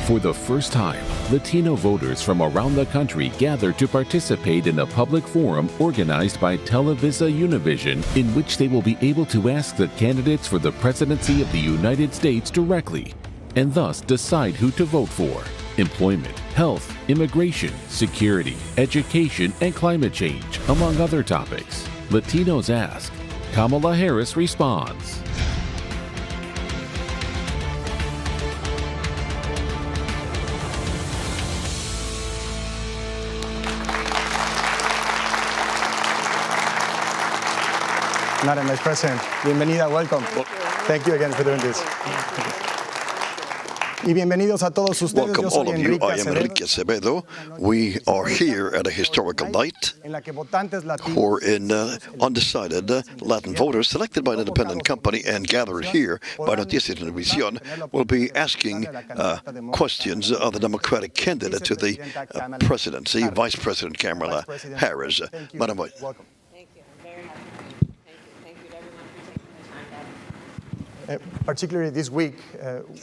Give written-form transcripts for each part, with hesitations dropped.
For the first time, Latino voters from around the country gathered to participate in a public forum organized by Televisa Univision, in which they will be able to ask the candidates for the presidency of the United States directly, and thus decide who to vote for. Employment, health, immigration, security, education, and climate change, among other topics. Latinos ask. Kamala Harris responds. Madam Vice President, bienvenida, welcome. Thank you again for doing this. Y bienvenidos a todos ustedes. Welcome all of you. I am Enrique Acevedo. We are here at a historical night for undecided Latin voters selected by an independent company and gathered here by Univision will be asking questions of the Democratic candidate to the presidency, Vice President Kamala Harris. Madam Vice. Particularly this week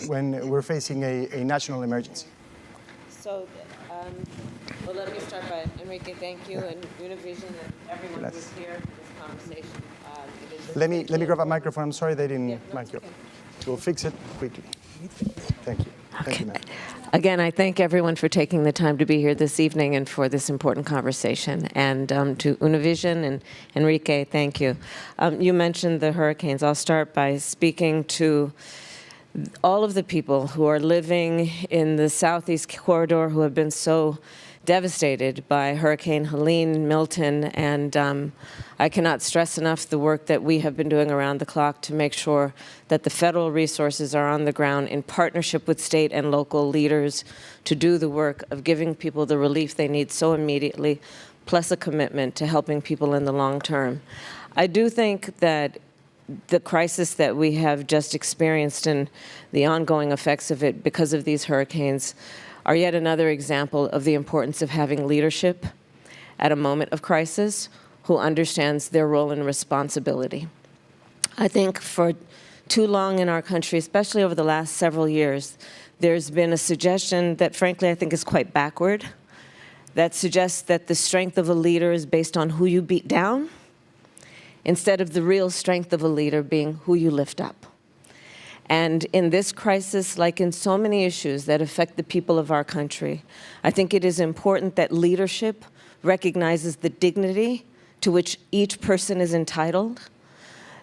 when we're facing a national emergency. So, well, let me start by, Enrique, thank you, and Univision and everyone who's here for this conversation. Let me grab a microphone. I'm sorry they didn't mic you. Okay. We'll fix it quickly. Thank you. Thank you, ma'am. Again, I thank everyone for taking the time to be here this evening and for this important conversation. And to Univision and Enrique, thank you. You mentioned the hurricanes. I'll start by speaking to all of the people who are living in the Southeast corridor who have been so devastated by Hurricane Helene, Milton, and I cannot stress enough the work that we have been doing around the clock to make sure that the federal resources are on the ground in partnership with state and local leaders to do the work of giving people the relief they need so immediately, plus a commitment to helping people in the long term. I do think that the crisis that we have just experienced and the ongoing effects of it because of these hurricanes are yet another example of the importance of having leadership at a moment of crisis who understands their role and responsibility. I think for too long in our country, especially over the last several years, there's been a suggestion that, frankly, I think is quite backward, that suggests that the strength of a leader is based on who you beat down, instead of the real strength of a leader being who you lift up. And in this crisis, like in so many issues that affect the people of our country, I think it is important that leadership recognizes the dignity to which each person is entitled,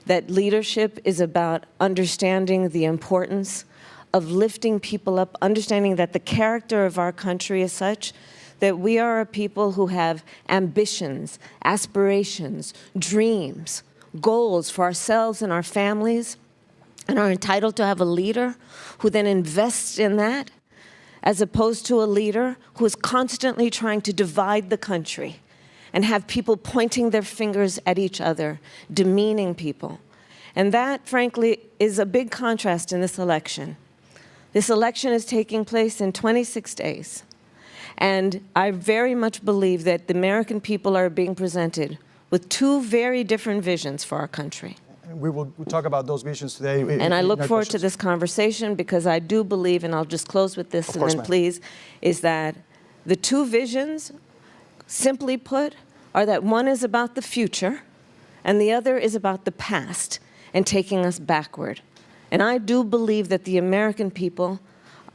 that leadership is about understanding the importance of lifting people up, understanding that the character of our country is such that we are a people who have ambitions, aspirations, dreams, goals for ourselves and our families, and are entitled to have a leader who then invests in that, as opposed to a leader who is constantly trying to divide the country and have people pointing their fingers at each other, demeaning people. And that, frankly, is a big contrast in this election. This election is taking place in 26 days. And I very much believe that the American people are being presented with two very different visions for our country. We'll talk about those visions today. And I look forward to this conversation because I do believe, and I'll just close with this and then please, is that the two visions, simply put, are that one is about the future and the other is about the past and taking us backward. And I do believe that the American people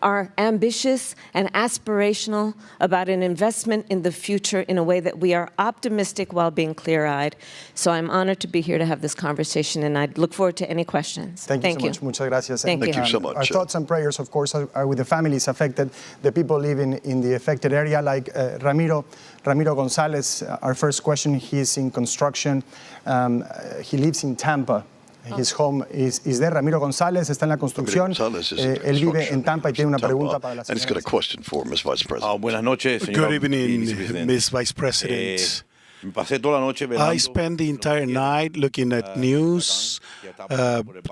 are ambitious and aspirational about an investment in the future in a way that we are optimistic while being clear-eyed. So I'm honored to be here to have this conversation, and I look forward to any questions. Thank you so much. Muchas gracias. Thank you so much. Our thoughts and prayers, of course, are with the families affected, the people living in the affected area, like Ramiro Gonzalez. Our first question, he's in construction. He lives in Tampa. His home is there. Ramiro González está en la construcción. Él vive en Tampa y tiene una pregunta para la señora. And he's got a question for Ms. Vice President. Buenas noches, señor. Good evening, Ms. Vice President. I spent the entire night looking at news,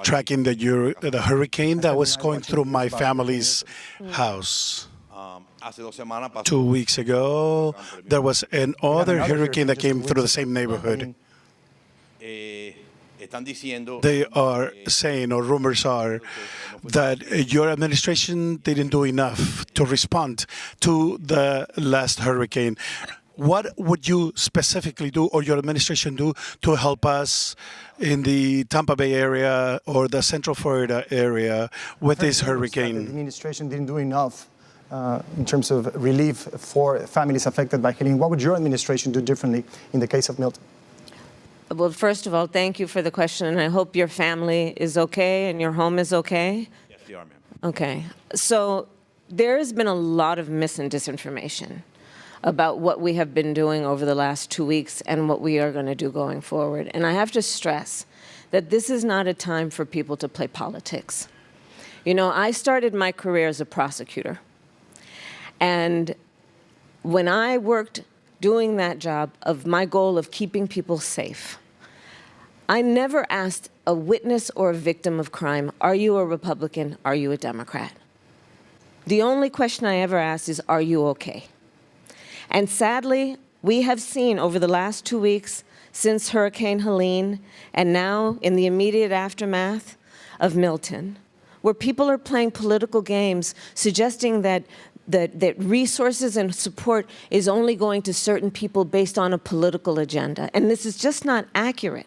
tracking the hurricane that was going through my family's house. 2 weeks ago, there was another hurricane that came through the same neighborhood. they are saying, or rumors are, that your administration didn't do enough to respond to the last hurricane. What would you specifically do, or your administration do, to help us in the Tampa Bay area or the Central Florida area with this The hurricane? administration didn't do enough in terms of relief for families affected by Helene. What would your administration do differently in the case of Milton? Well, first of all, thank you for the question, and I hope your family is okay and your home is okay. Yes, they are, ma'am. Okay. So there has been a lot of mis and disinformation about what we have been doing over the last 2 weeks and what we are going to do going forward. And I have to stress that this is not a time for people to play politics. You know, I started my career as a prosecutor. And when I worked doing that job of my goal of keeping people safe, I never asked a witness or a victim of crime, are you a Republican, are you a Democrat? The only question I ever asked is, are you okay? And sadly, we have seen over the last 2 weeks since Hurricane Helene and now in the immediate aftermath of Milton, where people are playing political games, suggesting that resources and support is only going to certain people based on a political agenda. And this is just not accurate.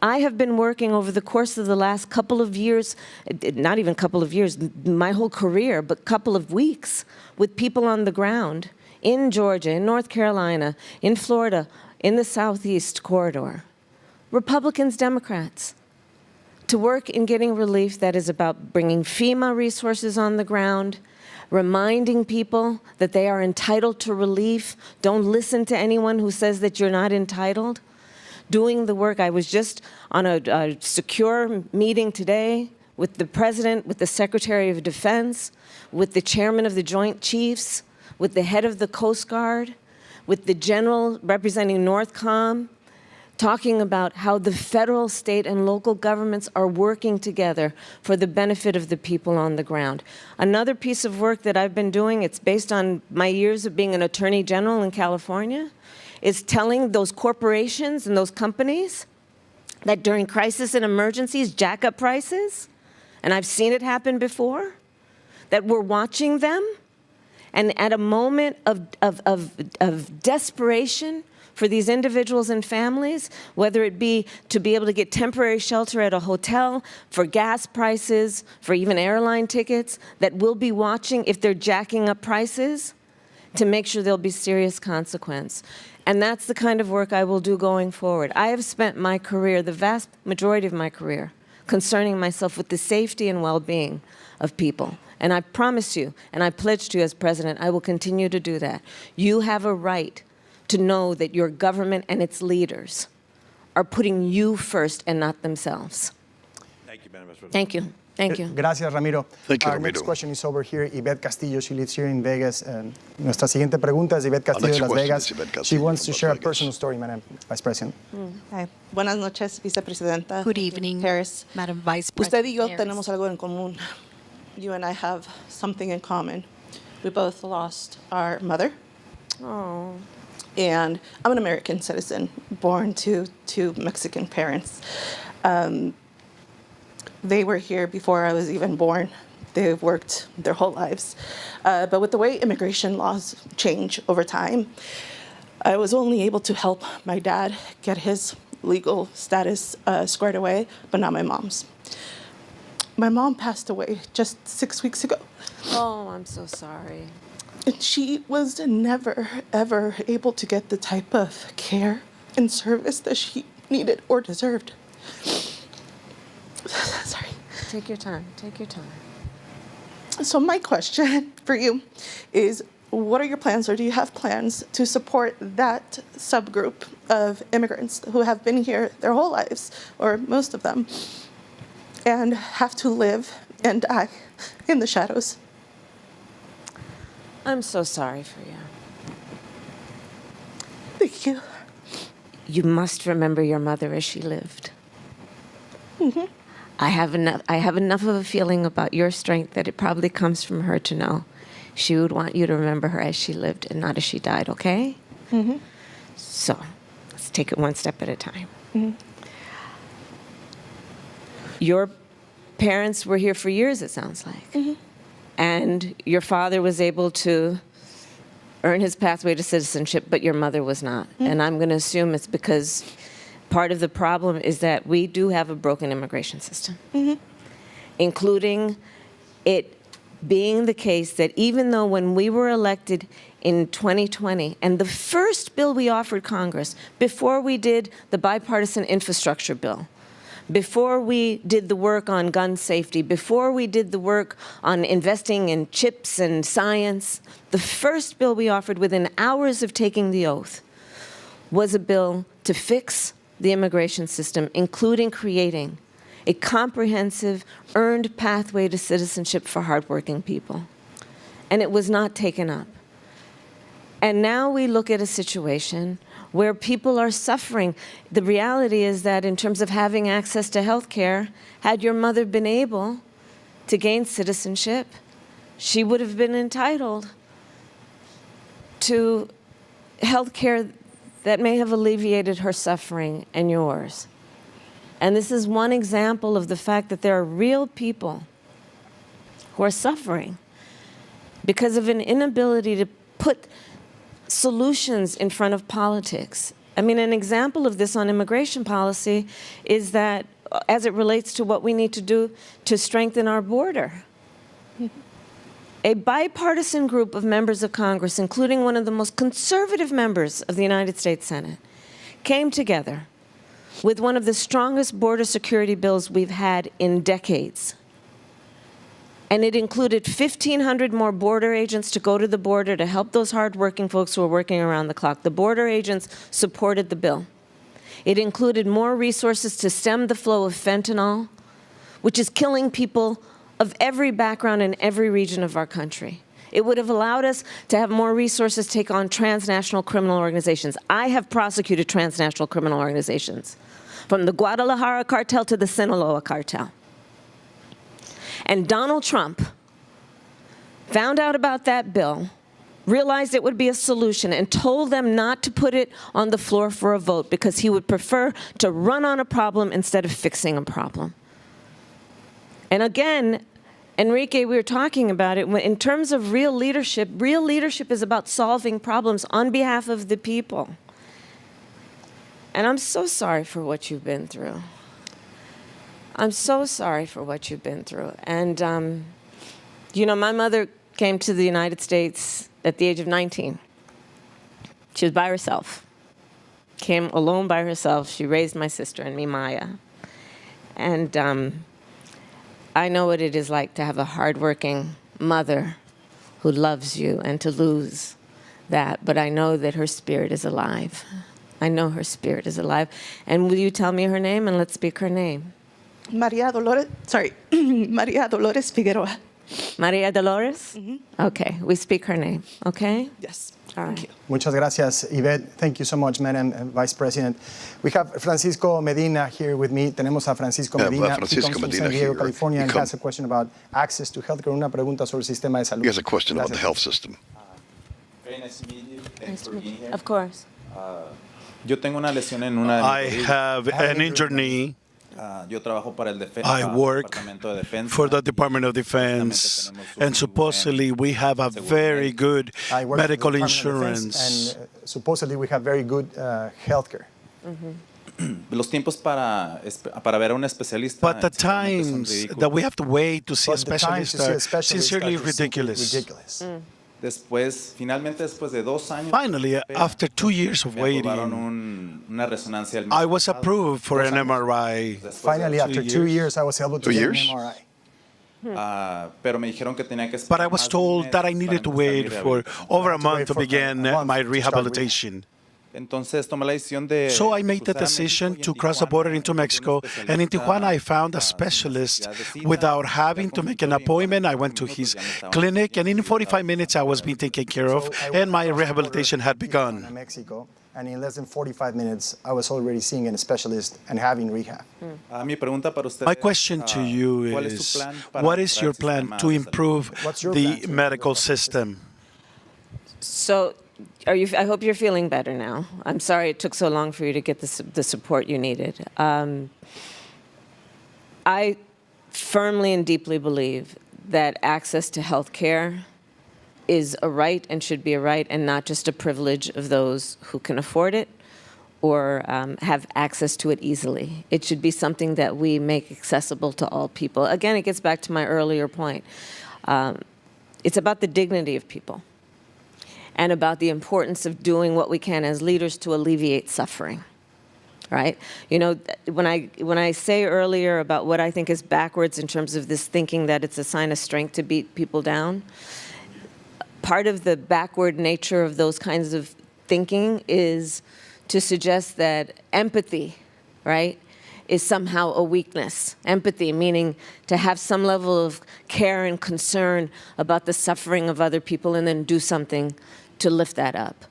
I have been working over the course of the last couple of years, not even couple of years, my whole career, but couple of weeks, with people on the ground in Georgia, in North Carolina, in Florida, in the Southeast corridor, Republicans, Democrats, to work in getting relief that is about bringing FEMA resources on the ground, reminding people that they are entitled to relief. Don't listen to anyone who says that you're not entitled. Doing the work. I was just on a secure meeting today with the President, with the Secretary of Defense, with the Chairman of the Joint Chiefs, with the head of the Coast Guard, with the general representing NORTHCOM, talking about how the federal, state, and local governments are working together for the benefit of the people on the ground. Another piece of work that I've been doing, it's based on my years of being an attorney general in California, is telling those corporations and those companies that during crisis and emergencies, jack up prices, and I've seen it happen before, that we're watching them. And at a moment of desperation for these individuals and families, whether it be to be able to get temporary shelter at a hotel, for gas prices, for even airline tickets, that we'll be watching if they're jacking up prices to make sure there'll be serious consequence. And that's the kind of work I will do going forward. I have spent my career, the vast majority of my career, concerning myself with the safety and well-being of people. And I promise you, and I pledge to you as president, I will continue to do that. You have a right to know that your government and its leaders are putting you first and not themselves. Thank you, Madam President. Thank you. Thank you. Gracias, Ramiro. Thank you, Our Ramiro. next question is over here. Yvette Castillo, she lives here in Vegas. Nuestra siguiente pregunta es Yvette Castillo de Las Vegas. She wants to share a personal story, Madam Vice President. Hi. Buenas noches, Vicepresidenta. Good evening, Harris. Madam Vice Usted y yo President tenemos Harris. algo en común. You and I have something in common. We both lost our mother. Oh. And I'm an American citizen, born to Mexican parents. They were here before I was even born. They've worked their whole lives. But with the way immigration laws change over time, I was only able to help my dad get his legal status squared away, but not my mom's. My mom passed away just 6 weeks ago. Oh, I'm so sorry. And she was never, ever able to get the type of care and service that she needed or deserved. Sorry. Take your time. Take your time. So my question for you is, what are your plans, or do you have plans to support that subgroup of immigrants who have been here their whole lives, or most of them, and have to live and die in the shadows? I'm so sorry for you. Thank you. You must remember your mother as she lived. Mm-hmm. I have enough of a feeling about your strength that it probably comes from her to know she would want you to remember her as she lived and not as she died, okay? Mm-hmm. So let's take it one step at a time. Mm-hmm. Your parents were here for years, it sounds like. And your father was able to earn his pathway to citizenship, but your mother was not. And I'm going to assume it's because part of the problem is that we do have a broken immigration system, including it being the case that even though when we were elected in 2020, and the first bill we offered Congress, before we did the bipartisan infrastructure bill, before we did the work on gun safety, before we did the work on investing in chips and science, the first bill we offered within hours of taking the oath was a bill to fix the immigration system, including creating a comprehensive, earned pathway to citizenship for hardworking people. And it was not taken up. And now we look at a situation where people are suffering. The reality is that in terms of having access to health care, had your mother been able to gain citizenship, she would have been entitled to health care that may have alleviated her suffering and yours. And this is one example of the fact that there are real people who are suffering because of an inability to put solutions in front of politics. I mean, an example of this on immigration policy is that as it relates to what we need to do to strengthen our border. A bipartisan group of members of Congress, including one of the most conservative members of the United States Senate, came together with one of the strongest border security bills we've had in decades. And it included 1,500 more border agents to go to the border to help those hardworking folks who are working around the clock. The border agents supported the bill. It included more resources to stem the flow of fentanyl, which is killing people of every background in every region of our country. It would have allowed us to have more resources to take on transnational criminal organizations. I have prosecuted transnational criminal organizations, from the Guadalajara cartel to the Sinaloa cartel. And Donald Trump found out about that bill, realized it would be a solution, and told them not to put it on the floor for a vote because he would prefer to run on a problem instead of fixing a problem. And again, Enrique, we were talking about it, in terms of real leadership is about solving problems on behalf of the people. And I'm so sorry for what you've been through. I'm so sorry for what you've been through. And, you know, my mother came to the United States at the age of 19. She was by herself, came alone by herself. She raised my sister and me, Maya. And I know what it is like to have a hardworking mother who loves you and to lose that. But I know that her spirit is alive. I know her spirit is alive. And will you tell me her name and let's speak her name? Maria Dolores Figueroa. Maria Dolores? Okay, we speak her name, okay? Yes. All right. Thank you. Muchas gracias, Yvette. Thank you so much, Madam Vice President. We have Francisco Medina here with me. Tenemos a Francisco Medina. Francisco He comes from Medina San Diego, here. California, He and come- has a question about access to healthcare. Una pregunta sobre el sistema de salud. He has a question about the Gracias. health system. Very nice to meet you. Thanks for being here. Of course. Yo tengo una lesión en una de I mis rodillas. have an injured knee. Yo trabajo para el I work Departamento de Defensa. for the Department of Defense, and supposedly we have a very good I work for the medical Department of insurance. Defense, and supposedly we have very good healthcare. Los tiempos para ver a un especialista. But the sinceramente son times ridículos. that we have to wait to see a But the time to specialist see a are specialist sincerely are simply ridiculous. ridiculous. Finalmente después de 2 años. Finally, after 2 years of me aprobaron waiting, una resonancia al I was approved for an MRI. Finally, after 2 years, I was able to 2 get years? an MRI. Pero me dijeron que tenía que But I esperar was más de un told mes that I para needed to empezar mi wait for rehabilitación. over a have to wait month to for begin a month my to start rehabilitation. Entonces tomé la decisión de So I made the cruzar a decision México y en to cross the border Tijuana into encontré un Mexico, and in especialista, Tijuana I found a sin specialist necesidad de cita, without ya having to con make an cita y en appointment. I 45 went to minutos his ya me estaban clinic, and in atendiendo. 45 minutes I was being taken care of, So I and my went across the border rehabilitation had to Tijuana, begun. Mexico, and in less than 45 minutes, I was already seeing a specialist and having rehab. Mi pregunta para usted My question to you ¿cuál es is, su plan para what is mejorar your el plan sistema to de salud? improve What's your plan the to improve medical the system? So, I hope you're feeling better now. I'm sorry it took so long for you to get the support you needed. I firmly and deeply believe that access to health care is a right and should be a right and not just a privilege of those who can afford it or have access to it easily. It should be something that we make accessible to all people. Again, it gets back to my earlier point. It's about the dignity of people and about the importance of doing what we can as leaders to alleviate suffering. Right? You know, when I say earlier about what I think is backwards in terms of this thinking that it's a sign of strength to beat people down, part of the backward nature of those kinds of thinking is to suggest that empathy, right, is somehow a weakness. Empathy meaning to have some level of care and concern about the suffering of other people and then do something to lift that up.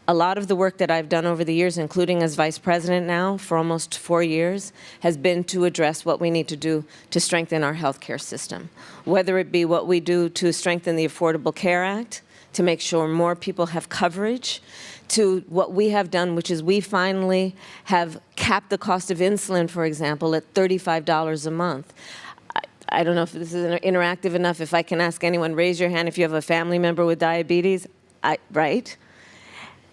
A lot of the work that I've done over the years, including as vice president now for almost 4 years, has been to address what we need to do to strengthen our healthcare system. Whether it be what we do to strengthen the Affordable Care Act, to make sure more people have coverage, to what we have done, which is we finally have capped the cost of insulin, for example, at $35 a month. I don't know if this is interactive enough. If I can ask anyone, raise your hand if you have a family member with diabetes, right?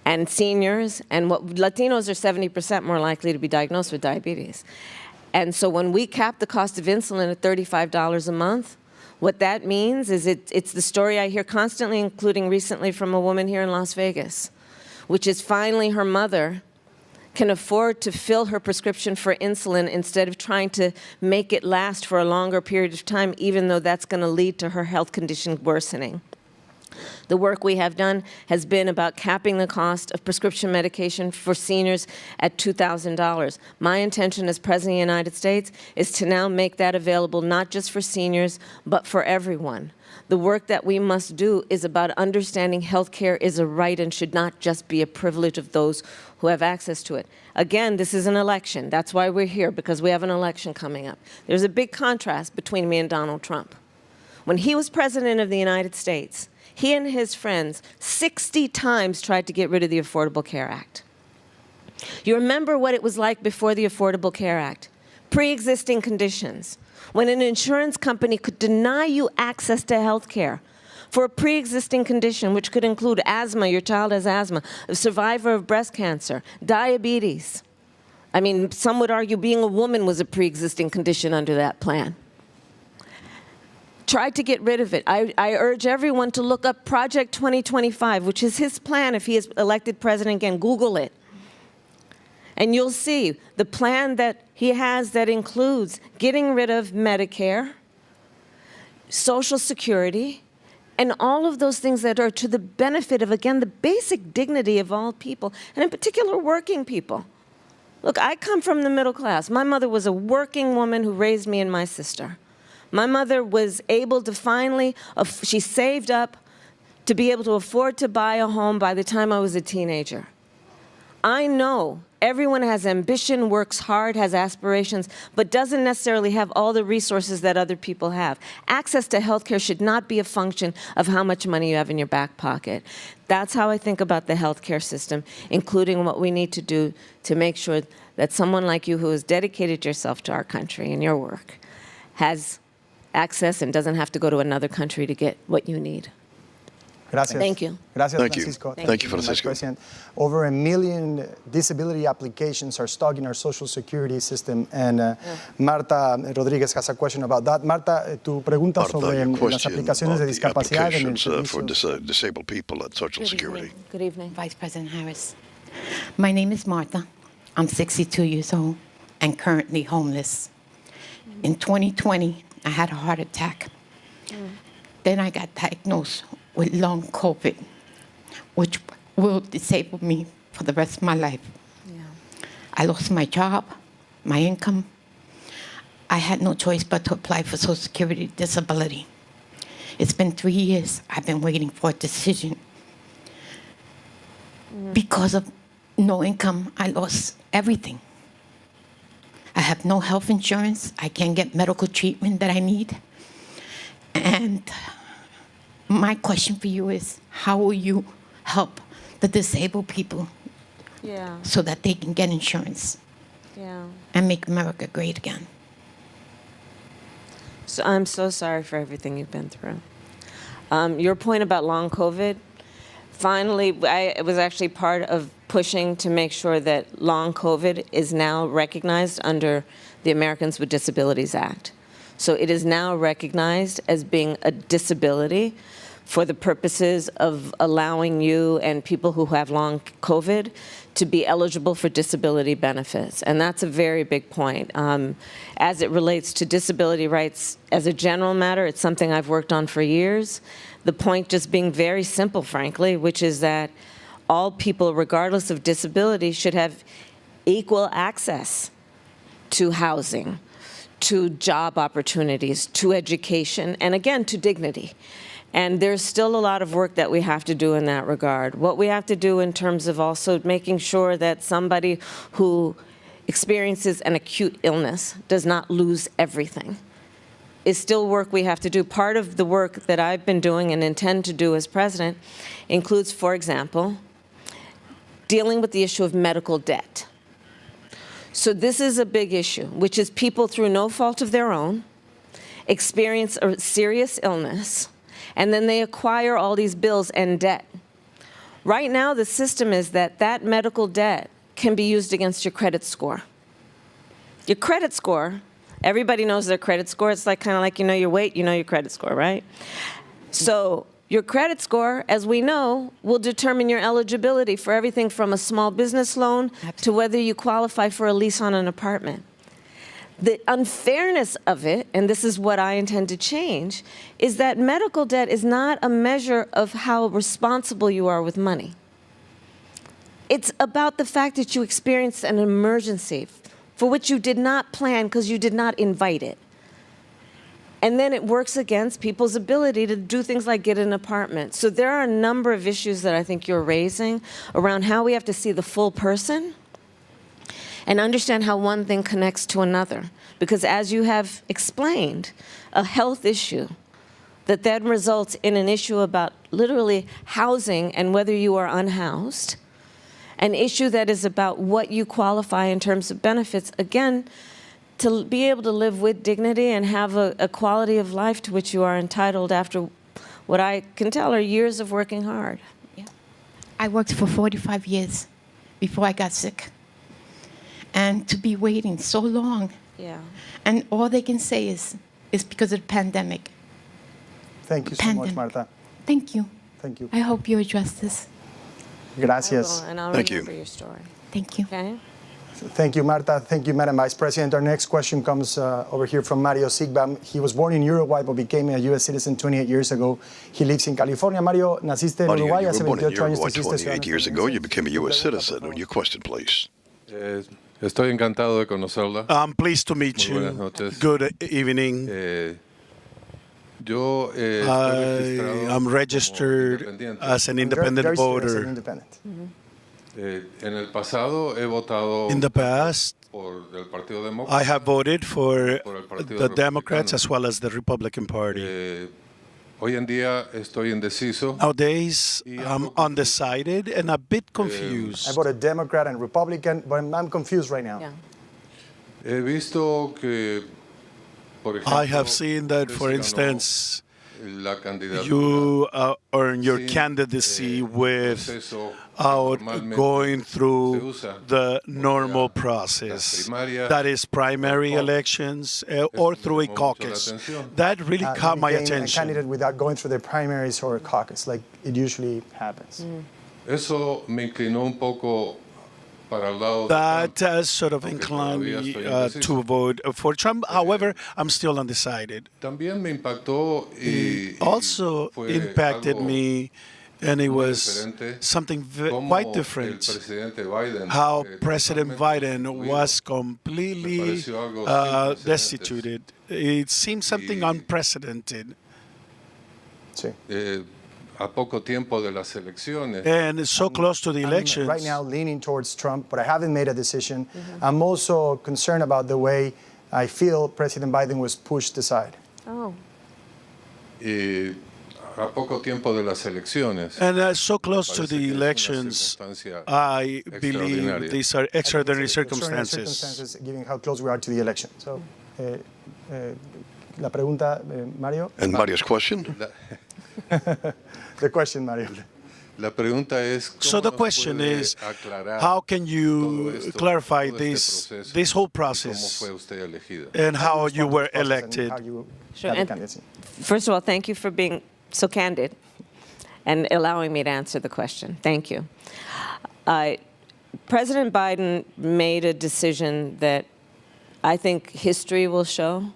And seniors, and Latinos are 70% more likely to be diagnosed with diabetes. And so when we cap the cost of insulin at $35 a month, what that means is it's the story I hear constantly, including recently from a woman here in Las Vegas, which is finally her mother can afford to fill her prescription for insulin instead of trying to make it last for a longer period of time, even though that's going to lead to her health condition worsening. The work we have done has been about capping the cost of prescription medication for seniors at $2,000. My intention as President of the United States is to now make that available not just for seniors, but for everyone. The work that we must do is about understanding health care is a right and should not just be a privilege of those who have access to it. Again, this is an election. That's why we're here, because we have an election coming up. There's a big contrast between me and Donald Trump. When he was President of the United States, he and his friends 60 times tried to get rid of the Affordable Care Act. You remember what it was like before the Affordable Care Act. Pre-existing conditions. When an insurance company could deny you access to health care for a pre-existing condition, which could include asthma, your child has asthma, a survivor of breast cancer, diabetes. I mean, some would argue being a woman was a pre-existing condition under that plan. Tried to get rid of it. I urge everyone to look up Project 2025, which is his plan if he is elected president again. Google it. And you'll see the plan that he has that includes getting rid of Medicare, Social Security, and all of those things that are to the benefit of, again, the basic dignity of all people, and in particular, working people. Look, I come from the middle class. My mother was a working woman who raised me and my sister. My mother was able to finally, she saved up to be able to afford to buy a home by the time I was a teenager. I know everyone has ambition, works hard, has aspirations, but doesn't necessarily have all the resources that other people have. Access to health care should not be a function of how much money you have in your back pocket. That's how I think about the health care system, including what we need to do to make sure that someone like you who has dedicated yourself to our country and your work has access and doesn't have to go to another country to get what you need. Gracias. Thank you. Gracias, Thank Francisco. you. Thank you, Francisco. President. Over 1 million disability applications are stuck in our Social Security system, and Marta Rodriguez has a question about that. Marta, tu pregunta sobre las aplicaciones de discapacidad en el servicio. For disabled people at Social Security. Good evening. Vice President Harris. My name is Martha. I'm 62 years old and currently homeless. In 2020, I had a heart attack. Then I got diagnosed with long COVID, which will disable me for the rest of my life. Yeah. I lost my job, my income. I had no choice but to apply for Social Security disability. It's been 3 years. I've been waiting for a decision. Because of no income, I lost everything. I have no health insurance. I can't get medical treatment that I need. And my question for you is, how will you help the disabled people so that they can get insurance and make America great again? So I'm so sorry for everything you've been through. Your point about long COVID, finally, I was actually part of pushing to make sure that long COVID is now recognized under the Americans with Disabilities Act. So it is now recognized as being a disability for the purposes of allowing you and people who have long COVID to be eligible for disability benefits. And that's a very big point. As it relates to disability rights as a general matter, it's something I've worked on for years. The point just being very simple, frankly, which is that all people, regardless of disability, should have equal access to housing, to job opportunities, to education, and again, to dignity. And there's still a lot of work that we have to do in that regard. What we have to do in terms of also making sure that somebody who experiences an acute illness does not lose everything is still work we have to do. Part of the work that I've been doing and intend to do as president includes, for example, dealing with the issue of medical debt. So this is a big issue, which is people through no fault of their own experience a serious illness, and then they acquire all these bills and debt. Right now, the system is that that medical debt can be used against your credit score. Your credit score, everybody knows their credit score. It's like kind of like you know your weight, you know your credit score, right? So your credit score, as we know, will determine your eligibility for everything from a small business loan to whether you qualify for a lease on an apartment. The unfairness of it, and this is what I intend to change, is that medical debt is not a measure of how responsible you are with money. It's about the fact that you experienced an emergency for which you did not plan because you did not invite it. And then it works against people's ability to do things like get an apartment. So there are a number of issues that I think you're raising around how we have to see the full person and understand how one thing connects to another. Because as you have explained, a health issue that then results in an issue about literally housing and whether you are unhoused, an issue that is about what you qualify in terms of benefits, again, to be able to live with dignity and have a quality of life to which you are entitled after what I can tell are years of working hard. Yeah. I worked for 45 years before I got sick. And to be waiting so long. Yeah. And all they can say is because of the pandemic. Thank you so much, Marta. Thank you. Thank you. I hope you address this. Gracias. I will, and I'll Thank you. remember your story. Thank you. Okay? Thank you, Marta. Thank you, Madam Vice President. Our next question comes over here from Mario Sigba. He was born in Uruguay but became a U.S. citizen 28 years ago. He lives in California. Mario, naciste en Mario, Uruguay you hace were born in 28 años. Uruguay te hiciste 28 ciudadano years ago. You became a U.S. citizen. Your question, please. Estoy encantado de conocerla. I'm pleased to meet Muy buenas you. noches. Good evening. Yo I'm registered as an independent voter. En el pasado he votado In the past, por el Partido Demócrata. I have voted for Por el Partido the Democrats Republicano. as well as the Republican Party. Hoy en día estoy indeciso. Nowadays, I'm undecided and a bit confused. I voted Democrat and Republican, but I'm confused right now. Yeah. He visto que, por ejemplo, I have seen that, for usted ganó instance, la candidatura you earn your sin, candidacy proceso without normalmente going through se usa, the o normal sea, process. las primarias, That is primary o elections or through a llamó mucho la caucus. atención. That really caught my Became a attention. candidate without going through the primaries or a caucus, like it usually happens. Eso me inclinó un poco para el lado de That Trump, sort of aunque inclined todavía me estoy indeciso. to vote for Trump. However, I'm still undecided. También me impactó y Also fue impacted algo me, and it muy was diferente, something cómo quite el different. presidente Biden, How President totalmente Biden destituido. was Me completely pareció algo sin precedentes. destituted. It seemed something Y- unprecedented. Sí. A poco tiempo de las elecciones. And so close to the I'm elections. right now leaning towards Trump, but I haven't made a decision. I'm also concerned about the way I feel President Biden was pushed aside. Oh. Y a poco tiempo de las elecciones. And so close to Parece que the es una elections, circunstancia I believe extraordinaria. these are extraordinary Extraordinary circumstances. circumstances, given how close we are to the election. So, La pregunta, Mario. And Mario's question? The question, Mario. La pregunta es, So the question is, how can you clarify this whole process and how you were elected? Sure. And first of all, thank you for being so candid and allowing me to answer the question. Thank you. President Biden made a decision that I think history will show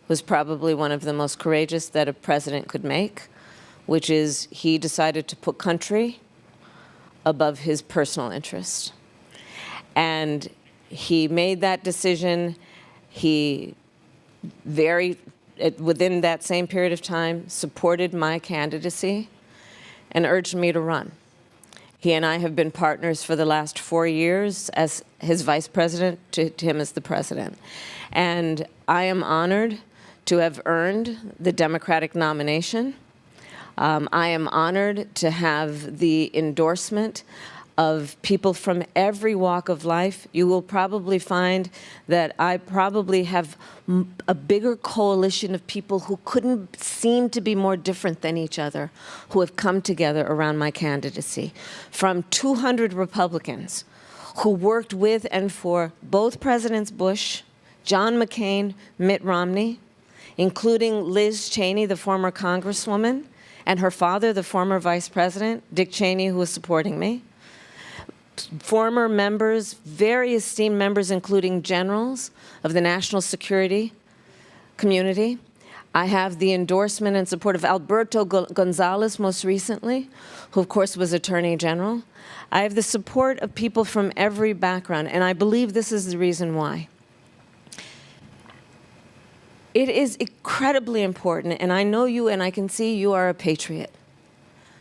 was probably one of the most courageous that a president could make, which is he decided to put country above his personal interest. And he made that decision. He within that same period of time, supported my candidacy and urged me to run. He and I have been partners for the last 4 years as his vice president, to him as the president. And I am honored to have earned the Democratic nomination. I am honored to have the endorsement of people from every walk of life. You will probably find that I probably have a bigger coalition of people who couldn't seem to be more different than each other, who have come together around my candidacy. From 200 Republicans who worked with and for both Presidents Bush, John McCain, Mitt Romney, including Liz Cheney, the former Congresswoman, and her father, the former Vice President, Dick Cheney, who was supporting me. Former members, very esteemed members, including generals of the national security community. I have the endorsement and support of Alberto Gonzalez most recently, who of course was Attorney General. I have the support of people from every background, and I believe this is the reason why. It is incredibly important, and I know you and I can see you are a patriot,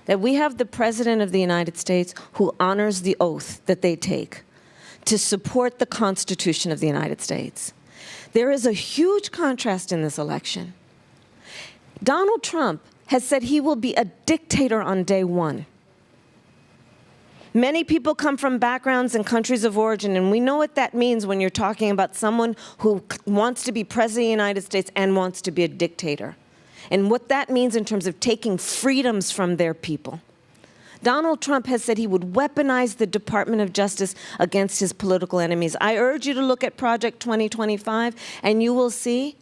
that we have the President of the United States who honors the oath that they take to support the Constitution of the United States. There is a huge contrast in this election. Donald Trump has said he will be a dictator on day one. Many people come from backgrounds and countries of origin, and we know what that means when you're talking about someone who wants to be president of the United States and wants to be a dictator, and what that means in terms of taking freedoms from their people. Donald Trump has said he would weaponize the Department of Justice against his political enemies. I urge you to look at Project 2025, and you will see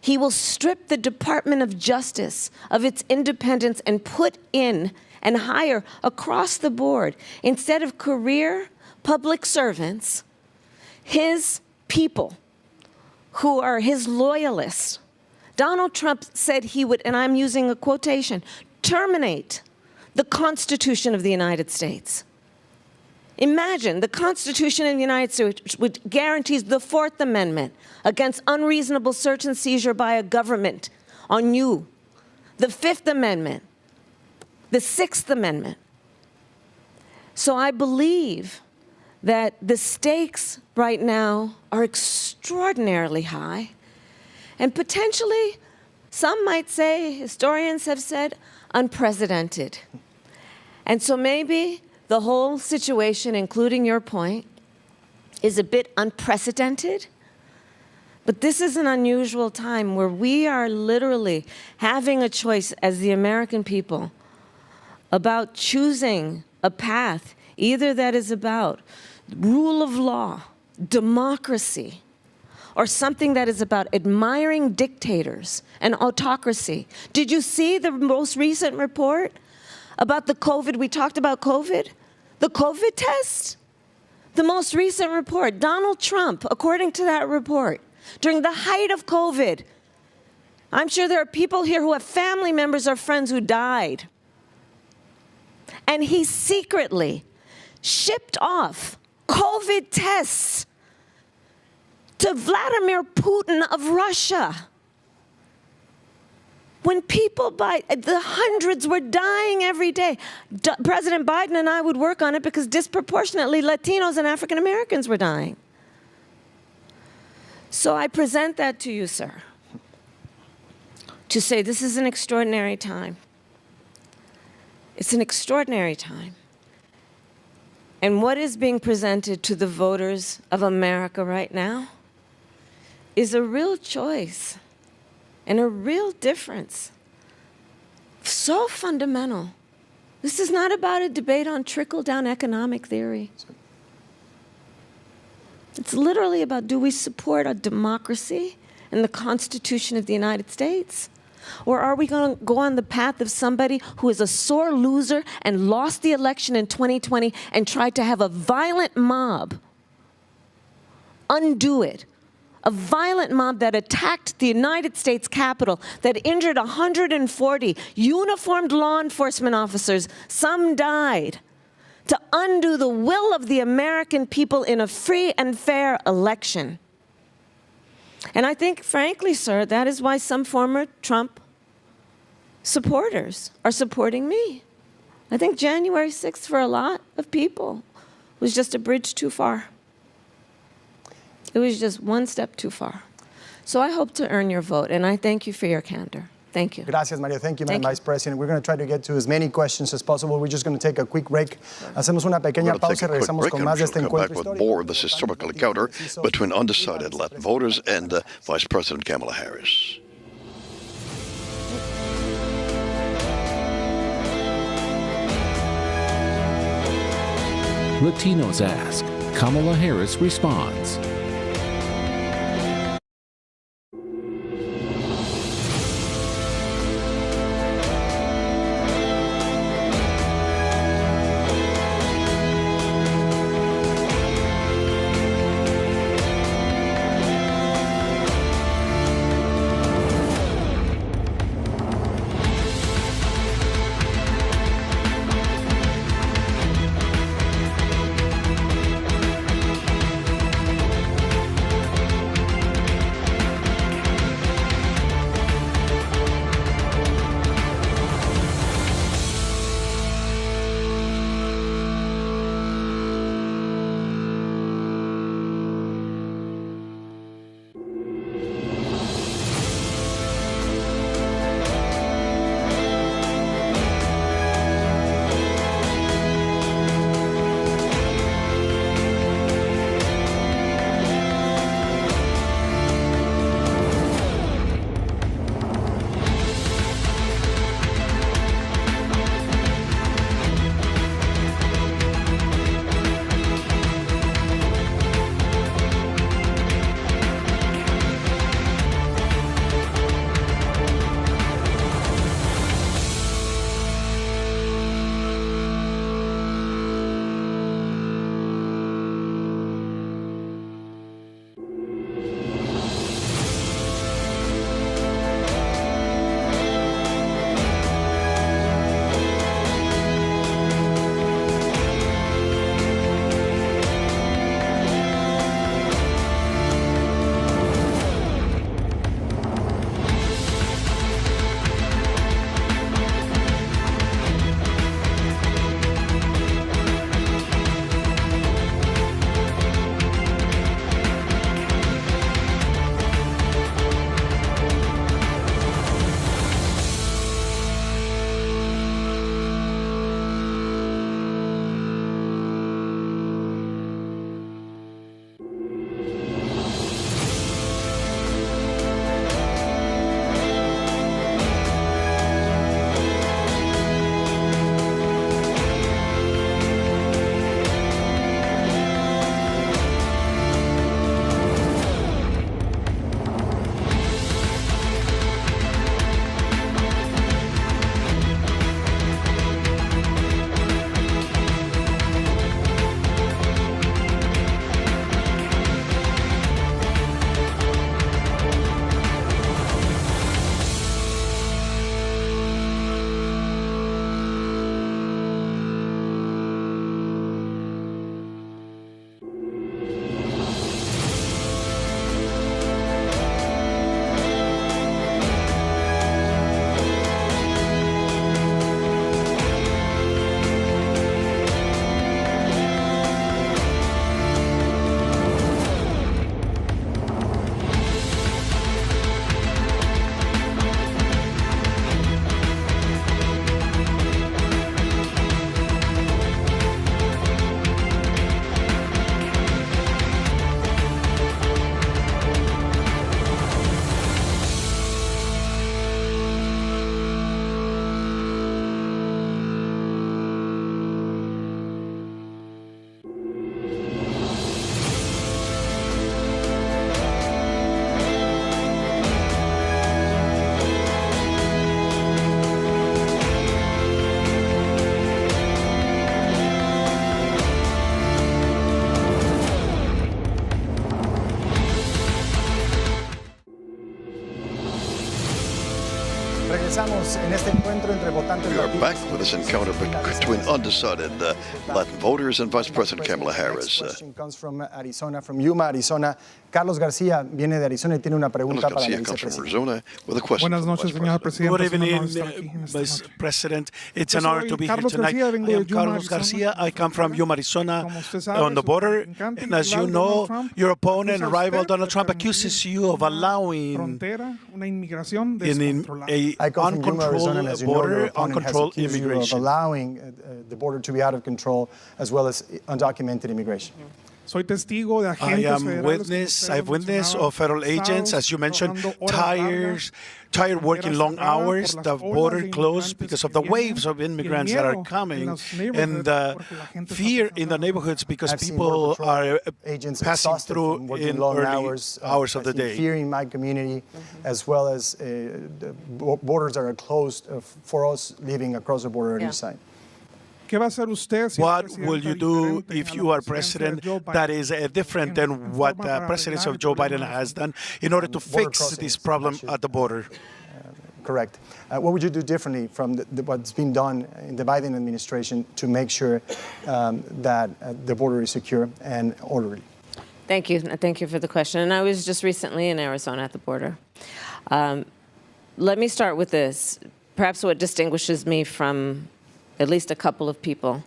he will strip the Department of Justice of its independence and put in and hire across the board, instead of career public servants, his people who are his loyalists. Donald Trump said he would, and I'm using a quotation, terminate the Constitution of the United States. Imagine the Constitution of the United States, which guarantees the Fourth Amendment against unreasonable search and seizure by a government on you, the Fifth Amendment, the Sixth Amendment. So I believe that the stakes right now are extraordinarily high, and potentially, some might say, historians have said, unprecedented. And so maybe the whole situation, including your point, is a bit unprecedented. But this is an unusual time where we are literally having a choice as the American people about choosing a path, either that is about rule of law, democracy, or something that is about admiring dictators and autocracy. Did you see the most recent report about the COVID? We talked about COVID. The COVID test? The most recent report, Donald Trump, according to that report, during the height of COVID, I'm sure there are people here who have family members or friends who died. And he secretly shipped off COVID tests to Vladimir Putin of Russia. When people the hundreds were dying every day. President Biden and I would work on it because disproportionately Latinos and African Americans were dying. So I present that to you, sir, to say this is an extraordinary time. It's an extraordinary time. And what is being presented to the voters of America right now is a real choice. and a real difference. So fundamental. This is not about a debate on trickle-down economic theory. It's literally about, do we support a democracy and the Constitution of the United States? Or are we going to go on the path of somebody who is a sore loser and lost the election in 2020 and tried to have a violent mob undo it? A violent mob that attacked the United States Capitol, that injured 140 uniformed law enforcement officers. Some died. To undo the will of the American people in a free and fair election. And I think, frankly, sir, that is why some former Trump supporters are supporting me. I think January 6th for a lot of people was just a bridge too far. It was just one step too far. So I hope to earn your vote, and I thank you for your candor. Thank you. Gracias, María. Thank you, Madam Vice President. We're going to try to get to as many questions as possible. We're just going to take a quick break. Hacemos una pequeña pausa y regresamos con más de este encuentro histórico. We'll come back with more of this historical encounter between undecided Latin voters and Vice President Kamala Harris. Latinos ask, Kamala Harris responds. regresamos en este encuentro entre votantes We are latinos. back with this encounter between undecided Latin voters and Vice President Kamala Harris. Next question comes from Arizona, from Yuma, Arizona. Carlos García viene de Arizona y tiene una pregunta para la Garcia comes from vicepresidenta. Arizona with a question. Buenas noches, for the señor Vice President. Good presidente. evening, Es un honor estar aquí en esta Vice noche. President. It's Yo an honor soy to be here Carlos tonight. García, vengo I de am Yuma, Carlos Arizona. Garcia. I come from Yuma, Arizona, Como usted sabe, on the su border. contrincante And as you rival, know, Donald Trump, your opponent, acusa a rival usted Donald de Trump, permitir accuses you of allowing frontera, una inmigración in descontrolada. I come from Yuma, Arizona, and as you know, your border, opponent has uncontrolled accused you of immigration. allowing the border to be out of control, as well as undocumented immigration. Soy testigo de I agentes am federales, witness, como I've usted witnessed mencionaba, of federal agents, as you mentioned, trabajando horas largas, tired working long cerrada por hours, las the olas border de closed inmigrantes because que of the vienen, waves of y el immigrants that are miedo en coming, los and neighborhoods, the porque la gente está fear in the pasando neighborhoods because I've seen Border people Patrol are agents passing exhausted through from working in long early hours hours of the I've seen day. fear in my community, as well as the borders that are closed for us living across the border on Yeah. each side. ¿Qué va a hacer usted si es What presidente will you do diferente if a la you are presidencia de president Joe Biden? that is different En than what forma the para presidency arreglar of Joe el problema Biden de has frontera? done in order to Border fix crossings, this problem actually. at the border? Correct. What would you do differently from what's been done in the Biden administration to make sure that the border is secure and orderly? Thank you. Thank you for the question. And I was just recently in Arizona at the border. Let me start with this. Perhaps what distinguishes me from at least a couple of people.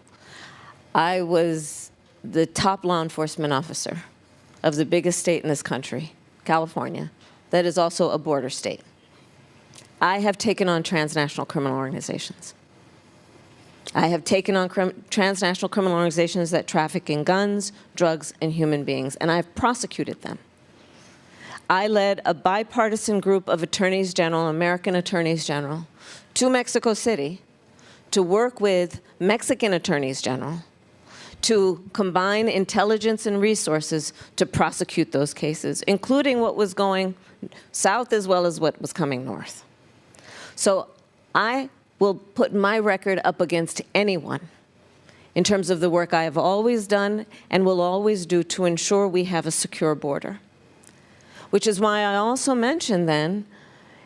I was the top law enforcement officer of the biggest state in this country, California, that is also a border state. I have taken on transnational criminal organizations. I have taken on transnational criminal organizations that traffic in guns, drugs, and human beings, and I've prosecuted them. I led a bipartisan group of attorneys general, American attorneys general, to Mexico City to work with Mexican attorneys general to combine intelligence and resources to prosecute those cases, including what was going south as well as what was coming north. So I will put my record up against anyone in terms of the work I have always done and will always do to ensure we have a secure border. Which is why I also mentioned then,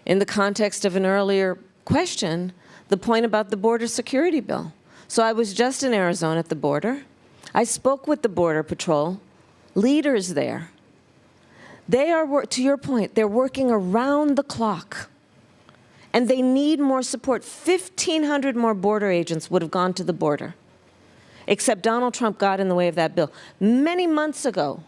in the context of an earlier question, the point about the border security bill. So I was just in Arizona at the border. I spoke with the Border Patrol leaders there. They are, to your point, they're working around the clock. And they need more support. 1,500 more border agents would have gone to the border, except Donald Trump got in the way of that bill many months ago,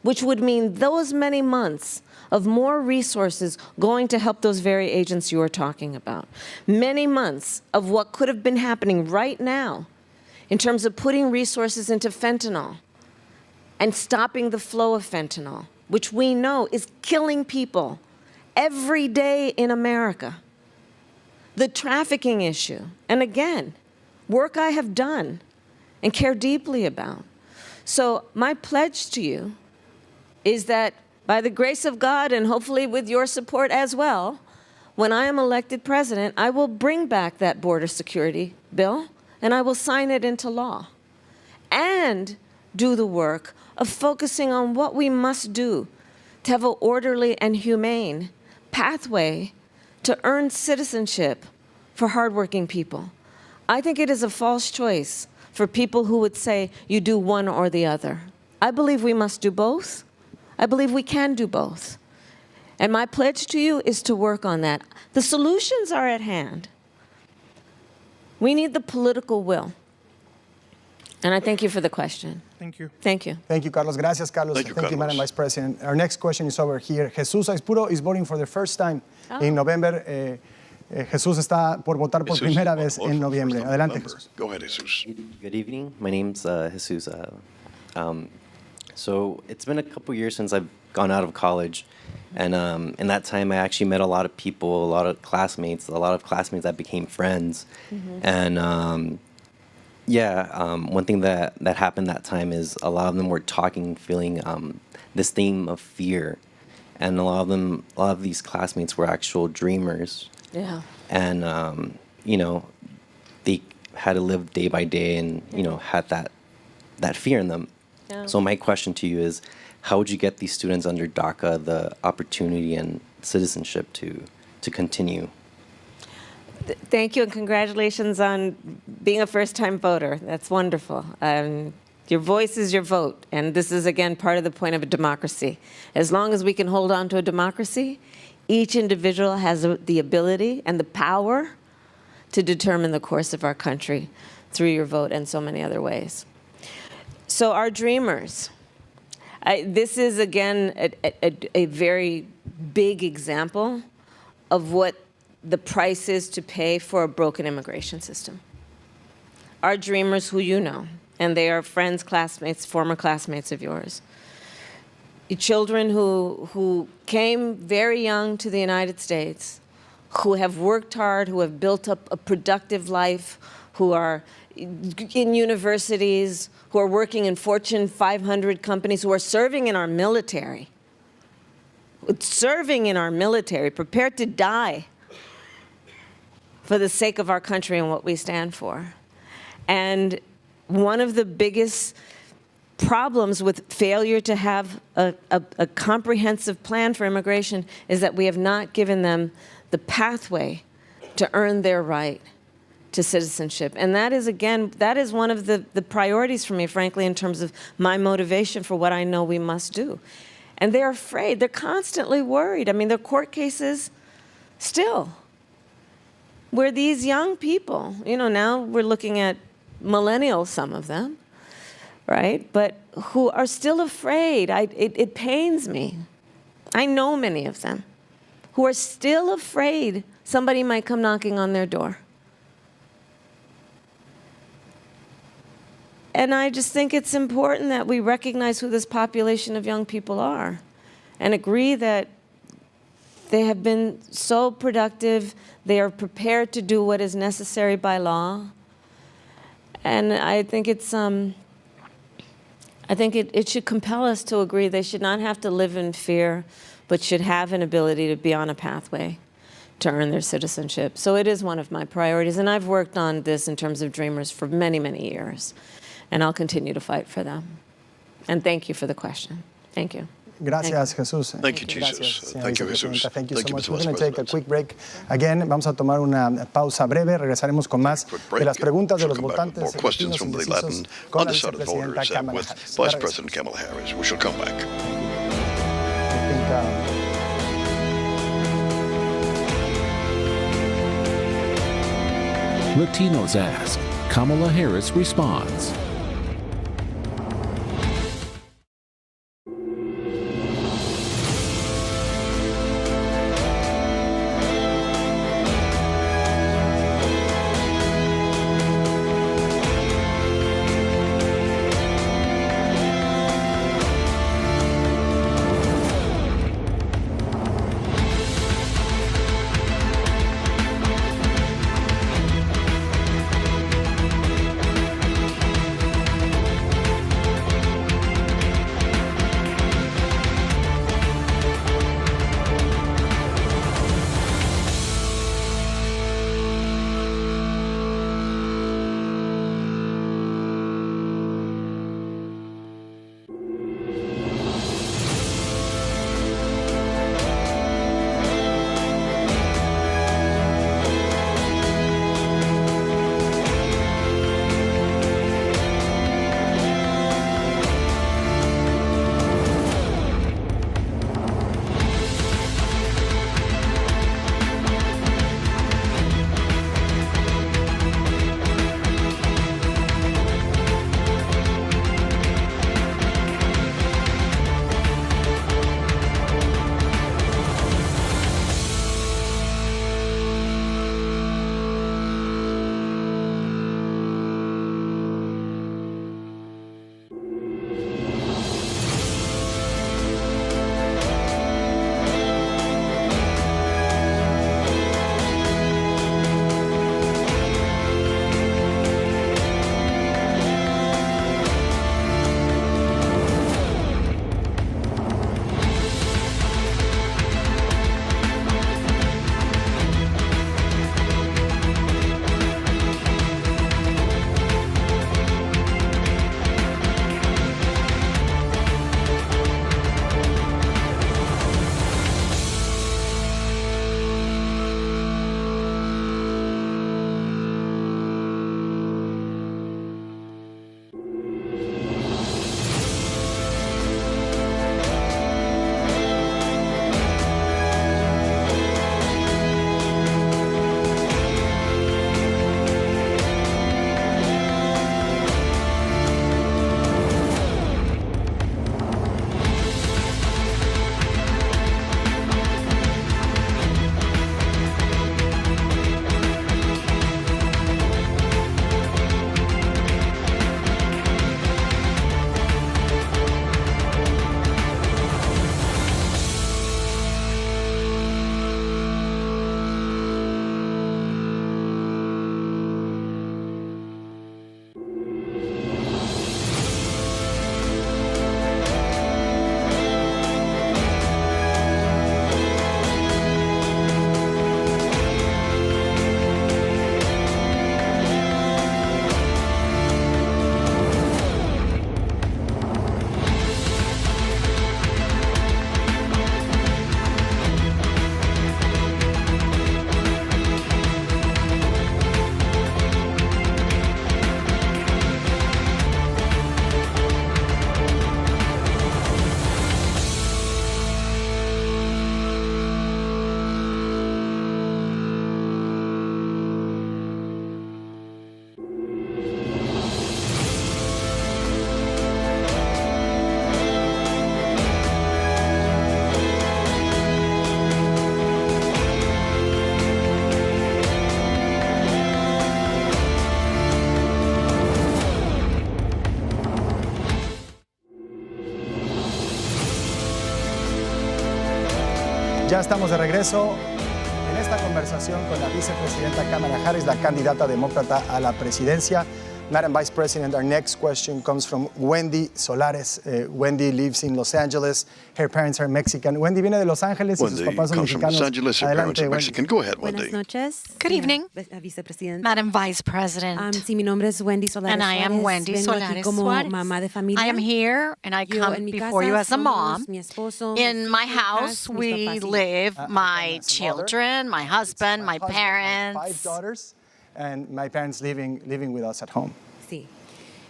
which would mean those many months of more resources going to help those very agents you are talking about. Many months of what could have been happening right now in terms of putting resources into fentanyl and stopping the flow of fentanyl, which we know is killing people every day in America. The trafficking issue, and again, work I have done and care deeply about. So my pledge to you is that by the grace of God and hopefully with your support as well, when I am elected president, I will bring back that border security bill and I will sign it into law and do the work of focusing on what we must do to have an orderly and humane pathway to earn citizenship for hardworking people. I think it is a false choice for people who would say you do one or the other. I believe we must do both. I believe we can do both. And my pledge to you is to work on that. The solutions are at hand. We need the political will. And I thank you for the question. Thank you. Thank you. Thank you, Carlos. Gracias, Carlos. Thank you, Carlos. Madam Vice President. Our next question is over here. Jesús Aispuro is voting for the first time in November. Jesús está por votar por primera vez en noviembre. Adelante, Jesús. Go ahead, Jesus. Good evening. My name's Jesus. So it's been a couple years since I've gone out of college. And in that time, I actually met a lot of people, a lot of classmates that became friends. And one thing that happened that time is a lot of them were talking, feeling this theme of fear. And a lot of these classmates were actual dreamers. Yeah. And, they had to live day by day and, had that fear in them. Yeah. So my question to you is, how would you get these students under DACA the opportunity and citizenship to continue? Thank you, and congratulations on being a first-time voter. That's wonderful. Your voice is your vote, and this is, again, part of the point of a democracy. As long as we can hold on to a democracy, each individual has the ability and the power to determine the course of our country through your vote and so many other ways. So our dreamers. This is, again, a very big example of what the price is to pay for a broken immigration system. Our dreamers, who you know, and they are friends, classmates, former classmates of yours. Children who came very young to the United States, who have worked hard, who have built up a productive life, who are in universities, who are working in Fortune 500 companies, who are serving in our military, prepared to die for the sake of our country and what we stand for. And one of the biggest problems with failure to have a comprehensive plan for immigration is that we have not given them the pathway to earn their right to citizenship. And that is, again, that is one of the priorities for me, frankly, in terms of my motivation for what I know we must do. And they're afraid. They're constantly worried. I mean, there are court cases still where these young people, now we're looking at millennials, some of them, right? But who are still afraid. It pains me. I know many of them who are still afraid somebody might come knocking on their door. And I just think it's important that we recognize who this population of young people are and agree that they have been so productive, they are prepared to do what is necessary by law. And I think it should compel us to agree they should not have to live in fear, but should have an ability to be on a pathway to earn their citizenship. So it is one of my priorities, and I've worked on this in terms of Dreamers for many, many years, and I'll continue to fight for them. And thank you for the question. Thank you. Gracias, Jesús. Thank you, Jesus. Thank you, Jesus. Thank you so much. Mr. We're going to Vice take a President. quick break. Again, vamos a tomar una pausa breve. Regresaremos con más de las preguntas de los votantes. More questions from the Latin undecided voters with Vice President Kamala Harris. We shall come back. Latinos ask. Kamala Harris responds. Ya estamos de regreso en esta conversación con la vicepresidenta Kamala Harris, la candidata demócrata a la presidencia. Madam Vice President, our next question comes from Wendy Solares. Wendy lives in Los Angeles. Her parents are Mexican. Wendy viene de Los Ángeles y sus Wendy papás son comes from mexicanos. Los Angeles. Her parents Adelante, are Wendy. Mexican. Go ahead, Wendy. Buenas noches. Good evening, Vicepresidenta. Madam Vice President. Sí, mi nombre es Wendy Solares. And I am Suárez. Wendy Vengo aquí Solares como Suárez. mamá de familia. I am here and I Yo come en mi before casa you as a somos mom. mi esposo, In mis my hijas, house, mis we papás y yo. live my I'm a mother. children, my husband, my husband, I have 5 parents, daughters, and my parents living with us at home. Sí.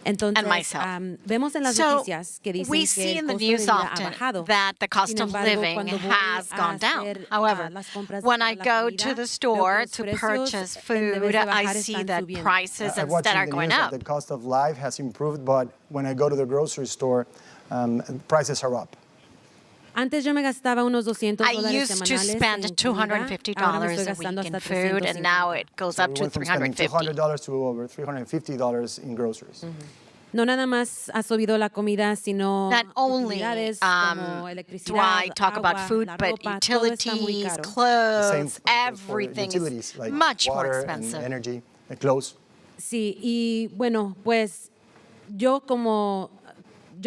Entonces, and myself. Vemos en las So noticias que dicen we que see el in the costo de news vida ha often bajado. that the cost Sin of embargo, living cuando voy has a gone down. hacer, However, las compras when para I la go comida, to the veo store que los to precios purchase en vez food, de I bajar see están that subiendo. prices I've watched instead are in the going news up. that the cost of life has improved, but when I go to the grocery store, prices are up. Antes yo me gastaba unos $200 I used to semanales spend en comida. $250 Ahora me estoy a week gastando in hasta food, and 350. now it goes So up we to went from spending $350. $200 to over $350 in groceries. No nada más ha subido la comida, sino Not only utilidades como do electricidad, I talk about agua, food, la but ropa, todo está muy utilities, caro. Same clothes, for everything utilities is like much more water expensive. and energy, and clothes. Sí, y bueno, pues yo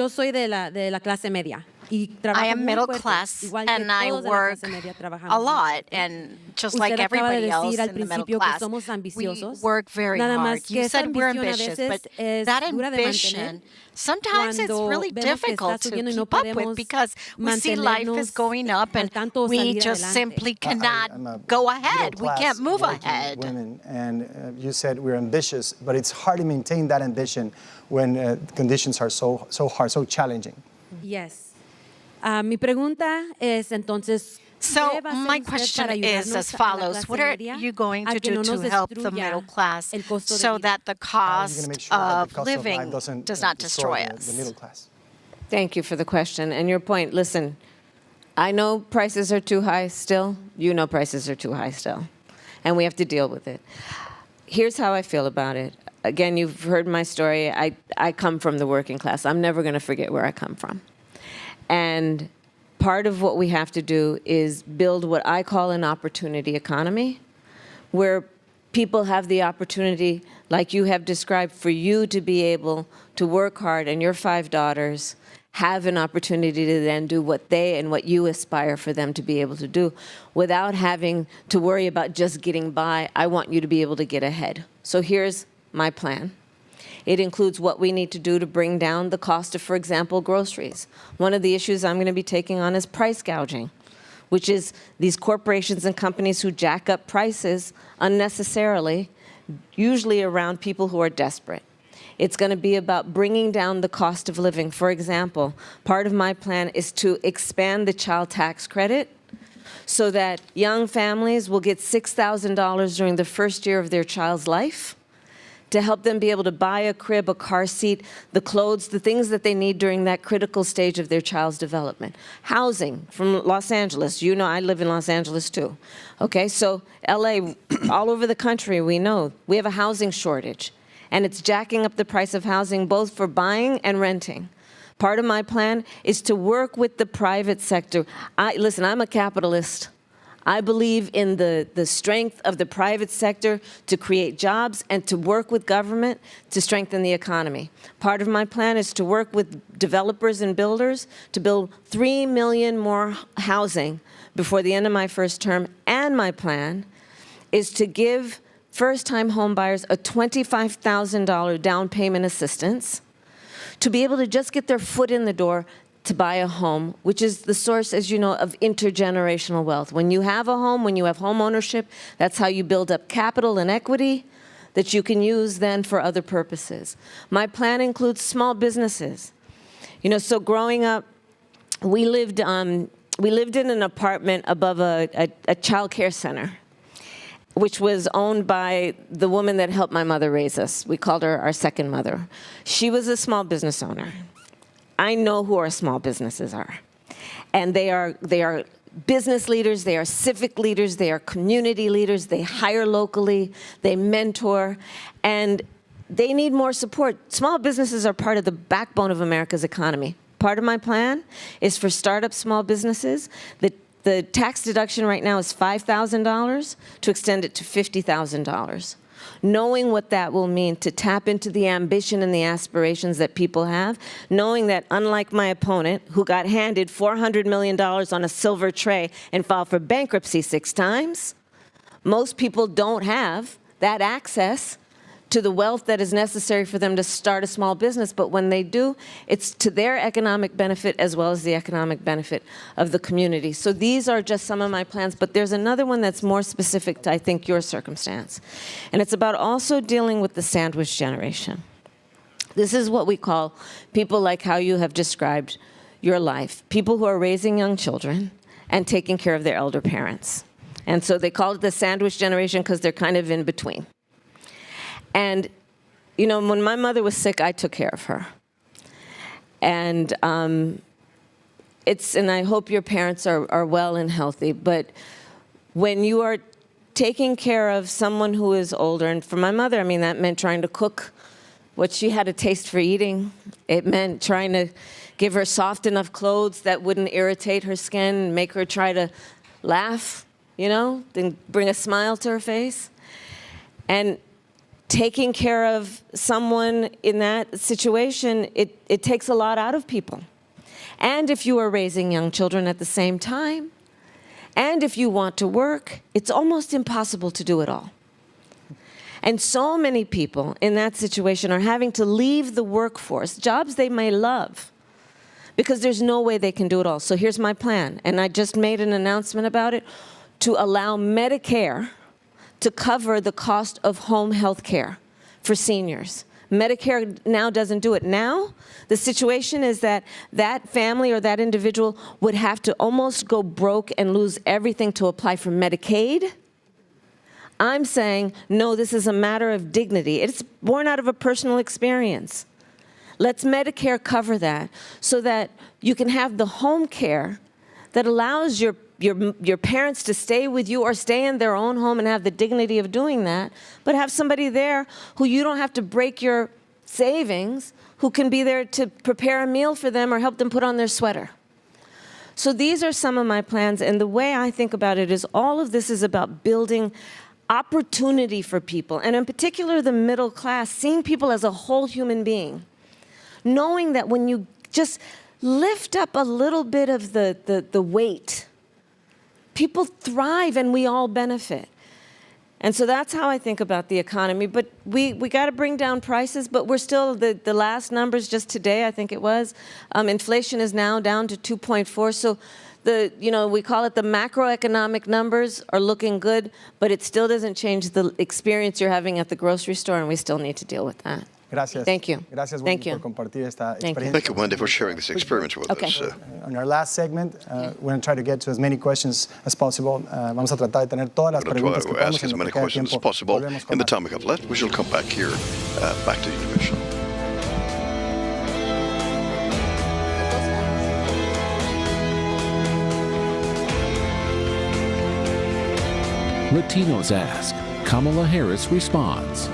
soy de la clase media y trabajo I am muy middle fuerte, class, igual que and I todos de la work clase media trabajamos a muy lot, fuerte. and just Usted like acaba de everybody else decir al in the middle principio que class, somos we ambiciosos. work very Nada más hard. que You esa said we're ambición a ambitious, veces but es that dura de ambition, sometimes it's cuando really vemos que está difficult to subiendo y no keep up with podemos because we see life is going up al and tanto o we salir just adelante. simply I'm cannot a go ahead. We middle-class can't move working ahead. Women, and you said we're ambitious, but it's hard to maintain that ambition when conditions are so hard, so challenging. Yes. Mi pregunta es entonces, So ¿qué va a hacer my usted question para is ayudarnos as a la follows. clase What are media you going a to que do no to nos help the destruya middle class el costo de so vida? that the How are you cost gonna make sure that of the cost of living life doesn't does not destroy the us? middle class? Thank you for the question and your point. Listen, I know prices are too high still. You know prices are too high still. And we have to deal with it. Here's how I feel about it. Again, you've heard my story. I come from the working class. I'm never going to forget where I come from. And part of what we have to do is build what I call an opportunity economy, where people have the opportunity, like you have described, for you to be able to work hard and your 5 daughters have an opportunity to then do what they and what you aspire for them to be able to do without having to worry about just getting by. I want you to be able to get ahead. So here's my plan. It includes what we need to do to bring down the cost of, for example, groceries. One of the issues I'm going to be taking on is price gouging, which is these corporations and companies who jack up prices unnecessarily, usually around people who are desperate. It's going to be about bringing down the cost of living. For example, part of my plan is to expand the child tax credit so that young families will get $6,000 during the first year of their child's life to help them be able to buy a crib, a car seat, the clothes, the things that they need during that critical stage of their child's development. Housing from Los Angeles. You know, I live in Los Angeles too. Okay, so LA, all over the country, we know we have a housing shortage. And it's jacking up the price of housing both for buying and renting. Part of my plan is to work with the private sector. Listen, I'm a capitalist. I believe in the strength of the private sector to create jobs and to work with government to strengthen the economy. Part of my plan is to work with developers and builders to build 3 million more housing before the end of my first term. And my plan is to give first-time homebuyers a $25,000 down payment assistance to be able to just get their foot in the door to buy a home, which is the source, as you know, of intergenerational wealth. When you have a home, when you have home ownership, that's how you build up capital and equity that you can use then for other purposes. My plan includes small businesses. You know, so growing up, we lived in an apartment above a child care center, which was owned by the woman that helped my mother raise us. We called her our second mother. She was a small business owner. I know who our small businesses are. And they are business leaders, they are civic leaders, they are community leaders, they hire locally, they mentor, and they need more support. Small businesses are part of the backbone of America's economy. Part of my plan is for startup small businesses that The tax deduction right now is $5,000, to extend it to $50,000. Knowing what that will mean to tap into the ambition and the aspirations that people have, knowing that unlike my opponent, who got handed $400 million on a silver tray and filed for bankruptcy 6 times, most people don't have that access to the wealth that is necessary for them to start a small business. But when they do, it's to their economic benefit as well as the economic benefit of the community. So these are just some of my plans, but there's another one that's more specific to, I think, your circumstance. And it's about also dealing with the sandwich generation. This is what we call people like how you have described your life, people who are raising young children and taking care of their elder parents. And so they call it the sandwich generation because they're kind of in between. And, you know, when my mother was sick, I took care of her. And and I hope your parents are well and healthy, but when you are taking care of someone who is older, and for my mother, I mean, that meant trying to cook what she had a taste for eating. It meant trying to give her soft enough clothes that wouldn't irritate her skin, make her try to laugh, you know, then bring a smile to her face. And taking care of someone in that situation, it takes a lot out of people. And if you are raising young children at the same time, and if you want to work, it's almost impossible to do it all. And so many people in that situation are having to leave the workforce, jobs they may love, because there's no way they can do it all. So here's my plan, and I just made an announcement about it, to allow Medicare to cover the cost of home health care for seniors. Medicare now doesn't do it. Now, the situation is that that family or that individual would have to almost go broke and lose everything to apply for Medicaid. I'm saying, no, this is a matter of dignity. It's born out of a personal experience. Let's Medicare cover that so that you can have the home care that allows your parents to stay with you or stay in their own home and have the dignity of doing that, but have somebody there who you don't have to break your savings, who can be there to prepare a meal for them or help them put on their sweater. So these are some of my plans, and the way I think about it is all of this is about building opportunity for people, and in particular the middle class, seeing people as a whole human being, knowing that when you just lift up a little bit of the weight, people thrive and we all benefit. And so that's how I think about the economy. But we got to bring down prices, but we're still, the last numbers just today, I think it was, inflation is now down to 2.4. So we call it the macroeconomic numbers are looking good, but it still doesn't change the experience you're having at the grocery store, and we still need to deal with that. Gracias. Thank you. Gracias, Thank Wendy, you. por compartir esta Thank experiencia. Thank you, Wendy, for sharing this experience with us. On our last segment, we're going to try to get to as many questions as possible. Vamos a tratar de tener todas las We're going preguntas to que try to podamos ask en as lo many que queda questions as tiempo. possible Volvemos con in the más. time we have left. We shall come back here, back to Univision. Latinos Ask. Kamala Harris responds.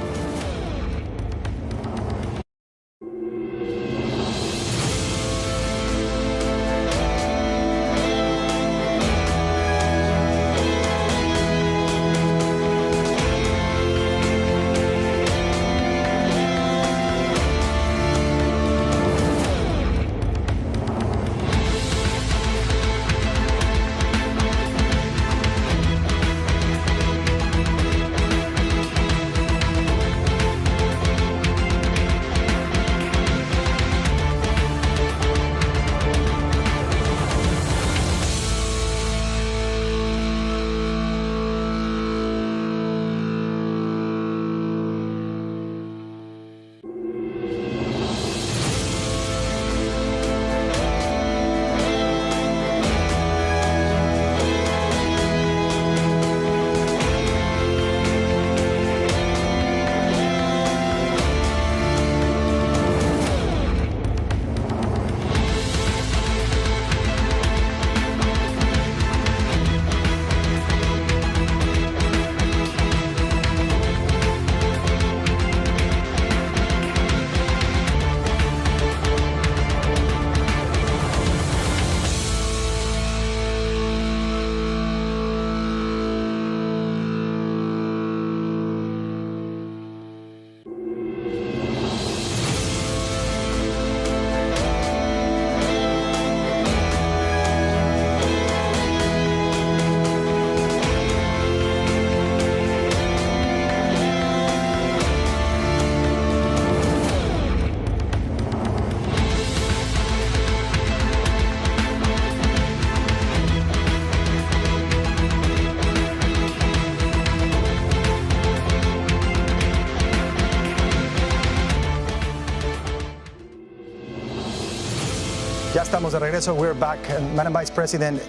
Ya estamos de regreso. We're back. Madam Vice President,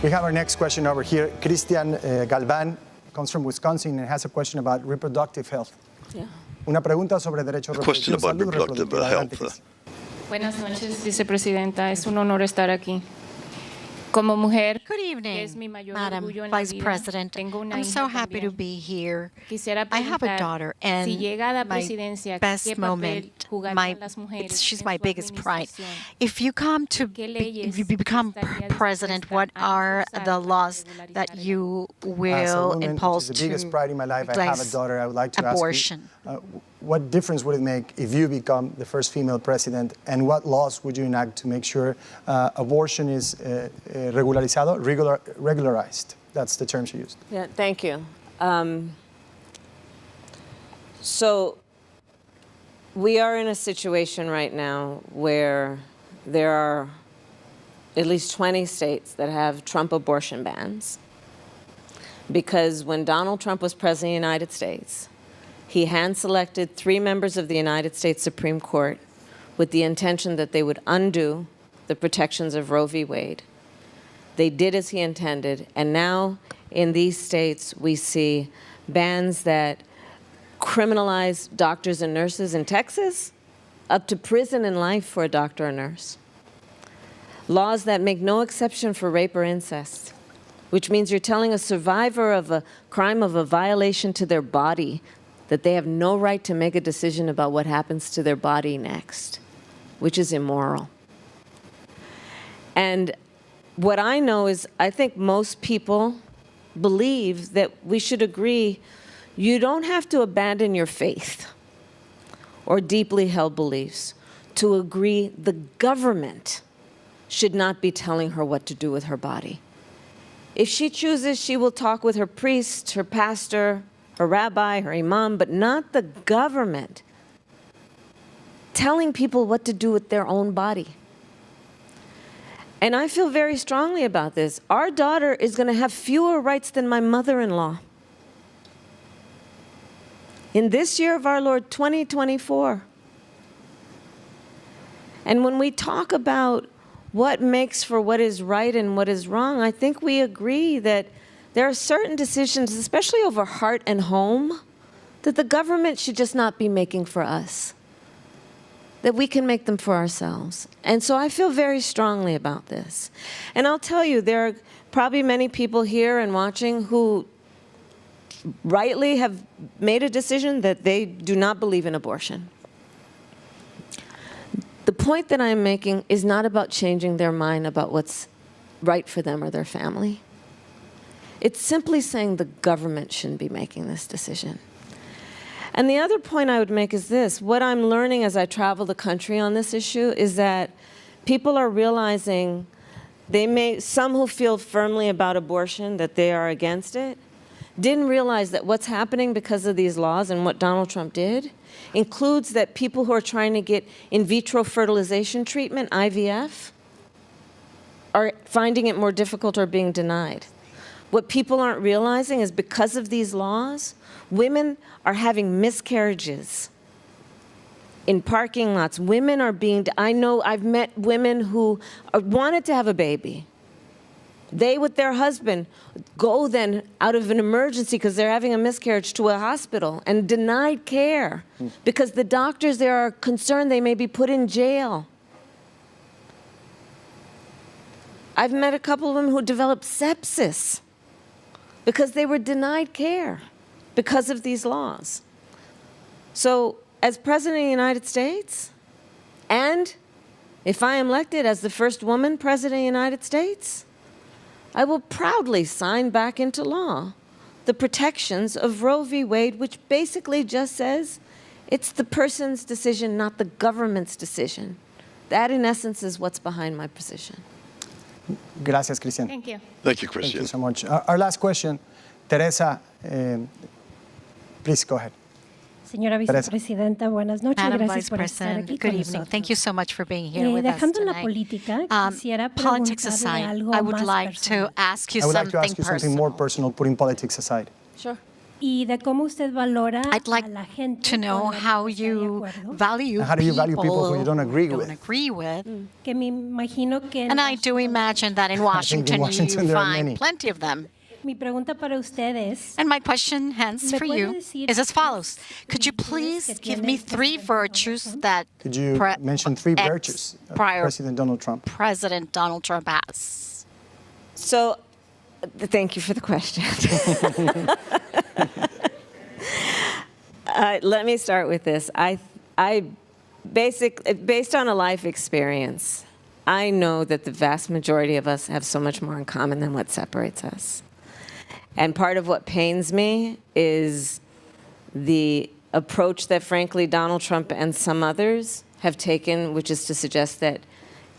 we have our next question over here. Cristian Galván comes from Wisconsin and has a question about reproductive health. Yeah. Una pregunta sobre derechos reproductivos. Question about Salud reproductive reproductiva. Adelante, health. Cristian. Buenas noches, vicepresidenta. Es un honor estar aquí. Como mujer, Good que evening, es mi mayor Madam orgullo en la Vice vida, President. tengo una I'm hija so happy to también. be here. Quisiera I have a preguntar daughter, si and llega a la my presidencia, best ¿qué papel moment, jugarían las mujeres she's en my su biggest pride. administración? If you come to ¿Qué be, leyes if you become estaría president, dispuesta what a are impulsar the para laws regularizar that el you As a will woman, impose which is the biggest to pride in my life, I have a replace daughter. I would like to abortion? ask you, what difference would it make if you become the first female president, and what laws would you enact to make sure abortion is regularized? That's the term she used. Yeah, thank you. So we are in a situation right now where there are at least 20 states that have Trump abortion bans. Because when Donald Trump was president of the United States, he hand-selected 3 members of the United States Supreme Court with the intention that they would undo the protections of Roe v. Wade. They did as he intended, and now in these states we see bans that criminalize doctors and nurses in Texas, up to prison and life for a doctor or nurse. Laws that make no exception for rape or incest, which means you're telling a survivor of a crime of a violation to their body that they have no right to make a decision about what happens to their body next, which is immoral. And what I know is I think most people believe that we should agree you don't have to abandon your faith or deeply held beliefs to agree the government should not be telling her what to do with her body. If she chooses, she will talk with her priest, her pastor, her rabbi, her imam, but not the government telling people what to do with their own body. And I feel very strongly about this. Our daughter is going to have fewer rights than my mother-in-law. In this year of our Lord, 2024. And when we talk about what makes for what is right and what is wrong, I think we agree that there are certain decisions, especially over heart and home, that the government should just not be making for us, that we can make them for ourselves. And so I feel very strongly about this. And I'll tell you, there are probably many people here and watching who rightly have made a decision that they do not believe in abortion. The point that I'm making is not about changing their mind about what's right for them or their family. It's simply saying the government shouldn't be making this decision. And the other point I would make is this. What I'm learning as I travel the country on this issue is that people are realizing some who feel firmly about abortion, that they are against it, didn't realize that what's happening because of these laws and what Donald Trump did includes that people who are trying to get in vitro fertilization treatment, IVF, are finding it more difficult or being denied. What people aren't realizing is because of these laws, women are having miscarriages in parking lots. Women are I know I've met women who wanted to have a baby. They, with their husband, go then out of an emergency because they're having a miscarriage to a hospital and denied care because the doctors there are concerned they may be put in jail. I've met a couple of women who developed sepsis because they were denied care because of these laws. So, as President of the United States, and if I am elected as the first woman President of the United States, I will proudly sign back into law the protections of Roe v. Wade, which basically just says it's the person's decision, not the government's decision. That, in essence, is what's behind my position. Gracias, Cristian. Thank you. Thank you, Thank Christian. you so much. Our last question, Teresa, please go ahead. Señora Vicepresidenta, buenas noches. Madam Gracias Vice por estar President, aquí good con evening. nosotros. Thank you so much for being here with us Dejando la tonight. política, quisiera Politics preguntarle aside, algo I would más like personal. to ask you I would like to something ask you something more personal. personal, putting politics aside. Sure. Y de cómo usted valora I'd like a la gente to know con la que how no está de you acuerdo. value And how do you value people who you don't agree with? Que me imagino que And I do imagine that in Washington, Washington you there are find many. plenty of them. Mi pregunta para ustedes. And my question, hence, ¿Me for puede you decir is as follows. tres Could you virtudes please que give tiene me el 3 presidente virtues Donald Trump? that Could you mention 3 virtues of President Donald Trump? President Donald Trump has? So, thank you for the question. Let me start with this. Based on a life experience, I know that the vast majority of us have so much more in common than what separates us. And part of what pains me is the approach that, frankly, Donald Trump and some others have taken, which is to suggest that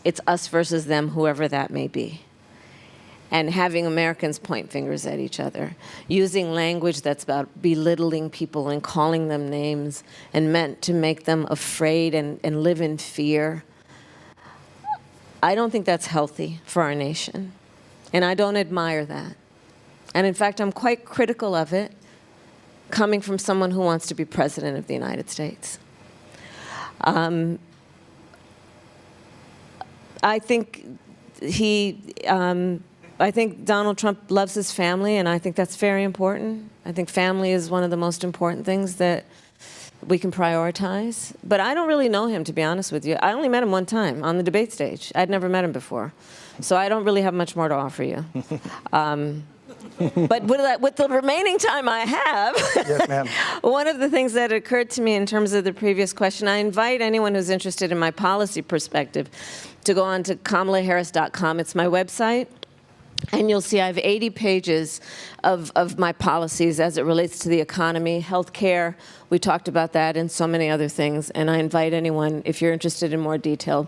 it's us versus them, whoever that may be. And having Americans point fingers at each other, using language that's about belittling people and calling them names and meant to make them afraid and live in fear. I don't think that's healthy for our nation. And I don't admire that. And in fact, I'm quite critical of it coming from someone who wants to be president of the United States. I think I think Donald Trump loves his family, and I think that's very important. I think family is one of the most important things that we can prioritize. But I don't really know him, to be honest with you. I only met him one time on the debate stage. I'd never met him before. So I don't really have much more to offer you. But with the remaining time I have, Yes, ma'am. one of the things that occurred to me in terms of the previous question, I invite anyone who's interested in my policy perspective to go on to kamalaharris.com. It's my website. And you'll see I have 80 pages of my policies as it relates to the economy, healthcare. We talked about that and so many other things. And I invite anyone, if you're interested in more detail,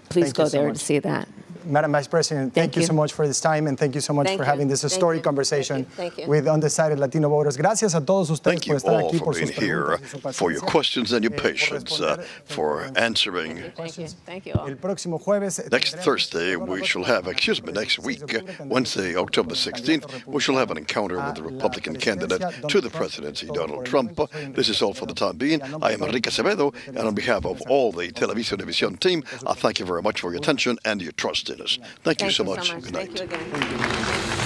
please go there to see that. Madam Vice President, thank you so much for this time, and thank you so much for having this historic conversation with undecided Latino voters. Gracias a todos ustedes Thank you por estar all aquí, for por being sus here, preguntas y su for your paciencia. questions and your patience, for answering. Thank you all. El próximo jueves, Next Thursday, next week, Wednesday, October 16th, we shall have an encounter with the Republican candidate to the presidency, Donald Trump. This is all for the time being. I am Enrique Acevedo, and on behalf of all the Univision team, I thank you very much for your attention and your trust in us. Thank you so much. Good night. Thank you again.